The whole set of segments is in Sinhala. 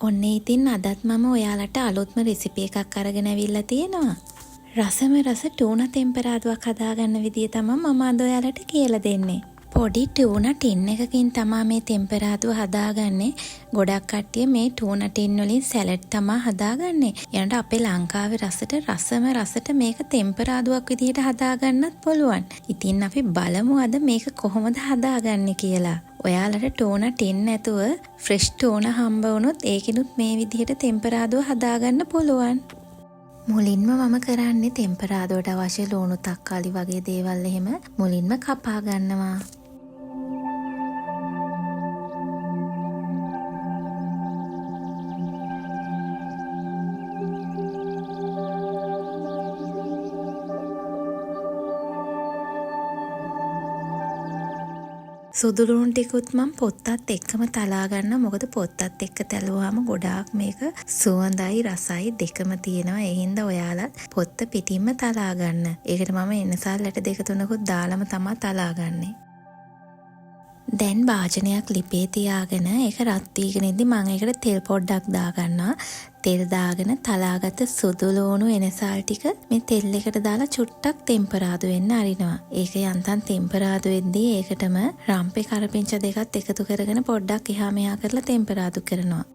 ඔන්න ඉතින් අදත් මම ඔයාලට අලුත්ම රෙසිපි එකක් අරගෙන ඇවිල්ලා තියෙනවා. රසම රස ටූනා ටෙම්පරාදුවක් හදාගන්න විදිය තමයි මම අද ඔයාලට කියලා දෙන්නේ. පොඩි ටූනා ටින් එකකින් තමයි මේ ටෙම්පරාදුව හදාගන්නේ. ගොඩක් කට්ටිය මේ ටූනා ටින් වලින් සැලඩ් තමයි හදාගන්නේ. ඊට අපේ ලංකාවේ රසම රසට මේක ටෙම්පරාදුවක් විදියට හදාගන්නත් පුළුවන්. ඉතින් අපි බලමු අද මේක කොහොමද හදාගන්නේ කියලා. ඔයාලට ටෝනා ටින් නැතුව ෆ්‍රෙෂ් ටෝනා හම්බ වුණොත් ඒකිනුත් මේ විදිහට ටෙම්පරාදුව හදාගන්න පුළුවන්. මුලින්ම මම කරන්නේ ටෙම්පරාදුවට අවශ්‍ය ලුණු තක්කාලි වගේ දේවල් එහෙම මුලින්ම කපා ගන්නවා. සුදු ලුණු ටිකුත් මම පොත්තත් එක්කම තලා ගන්නවා. මොකද පොත්තත් එක්ක තැලුවාම ගොඩාක් මේක සුවඳයි රසයි දෙකම තියෙනවා. ඒ හින්දා ඔයාලත් පොත්ත පිටින්ම තලා ගන්න. ඒකට මම එනසල්ලට දෙක තුනකුත් දාලම තමයි තලාගන්නේ. දැන් භාජනයක් ලිපේ තියාගෙන ඒක රත් වීගෙන ඉඳි මම ඒකට තෙල් පොඩ්ඩක් දාගන්නවා. තෙල් දාගෙන තලාගත්ත සුදු ලුණු එනසල් ටික මේ තෙල් එකට දාලා චුට්ටක් ටෙම්පරාදු වෙන්න අරිනවා. ඒක යන්තම් ටෙම්පරාදු වෙද්දී ඒකටම රම්පේ කරපිංච දෙකත් එකතු කරගෙන පොඩ්ඩක් එහා මෙහා කරලා ටෙම්පරාදු කරනවා.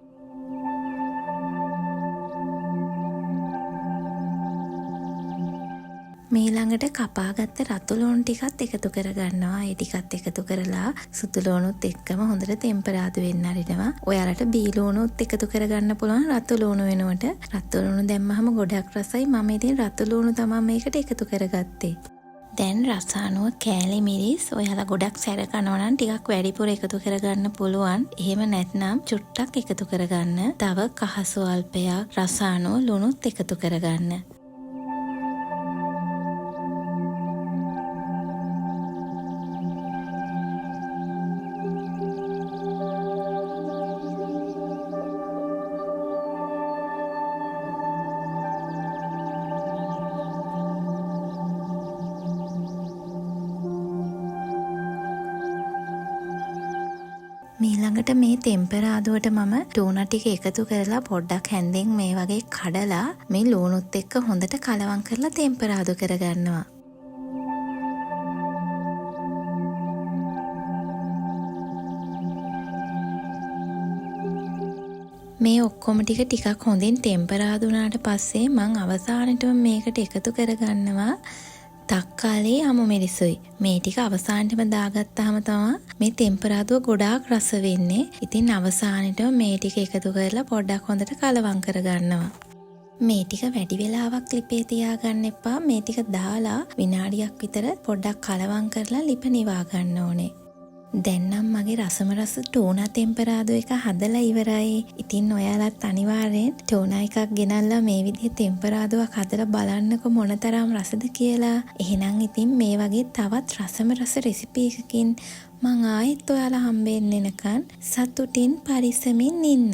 මේ ළඟට කපාගත්ත රතු ලුණු ටිකත් එකතු කරගන්නවා. ඒ ටිකත් එකතු කරලා සුදු ලුණුත් එක්කම හොඳට ටෙම්පරාදු වෙන්න අරිනවා. ඔයාලට බී ලුණුත් එකතු කරගන්න පුළුවන් රතු ලුණු වෙනුවට. රතු ලුණු දැම්මහම ගොඩක් රසයි. මම ඉතින් රතු ලුණු තමයි මේකට එකතු කරගත්තේ. දැන් රස අනුව කෑලි මිරිස් ඔයාලා ගොඩක් සැර කනවා නම් ටිකක් වැඩිපුර එකතු කරගන්න පුළුවන්. එහෙම නැත්නම් චුට්ටක් එකතු කරගන්න. තව කහ ස්වල්පයක් රස අනුව ලුණුත් එකතු කරගන්න. ඊළඟට මේ ටෙම්පරාදුවට මම ටූනා ටික එකතු කරලා පොඩ්ඩක් හැන්දෙන් මේ වගේ කඩලා මේ ලුණුත් එක්ක හොඳට කලවම් කරලා ටෙම්පරාදු කරගන්නවා. මේ ඔක්කොම ටිකක් හොඳින් ටෙම්පරාදු වුණාට පස්සේ මම අවසානෙටම මේකට එකතු කරගන්නවා තක්කාලි අමු මිරිසුයි. මේ ටික අවසානෙටම දාගත්තාම තමයි මේ ටෙම්පරාදුව ගොඩාක් රස වෙන්නේ. ඉතින් අවසානෙටම මේ ටික එකතු කරලා පොඩ්ඩක් හොඳට කලවම් කරගන්නවා. මේ ටික වැඩි වෙලාවක් ලිපේ තියාගන්න එපා. මේ ටික දාලා විනාඩියක් විතර පොඩ්ඩක් කලවම් කරලා ලිප නිවා ගන්න ඕනේ. දැන් නම් මගේ රසම රස ටෝනා ටෙම්පරාදු එක හදලා ඉවරයි. ඉතින් ඔයාලත් අනිවාර්යෙන් ටෝනා එකක් ගෙනල්ලා මේ විදිහේ ටෙම්පරාදුවක් හදලා බලන්නකො මොනතරම් රසද කියලා. එහෙනම් ඉතින් මේ වගේ තවත් රසම රස රෙසිපි එකකින් මං ආයෙත් ඔයාලා හම්බෙන්න එනකන් සතුටින් පරිස්සමින් ඉන්න.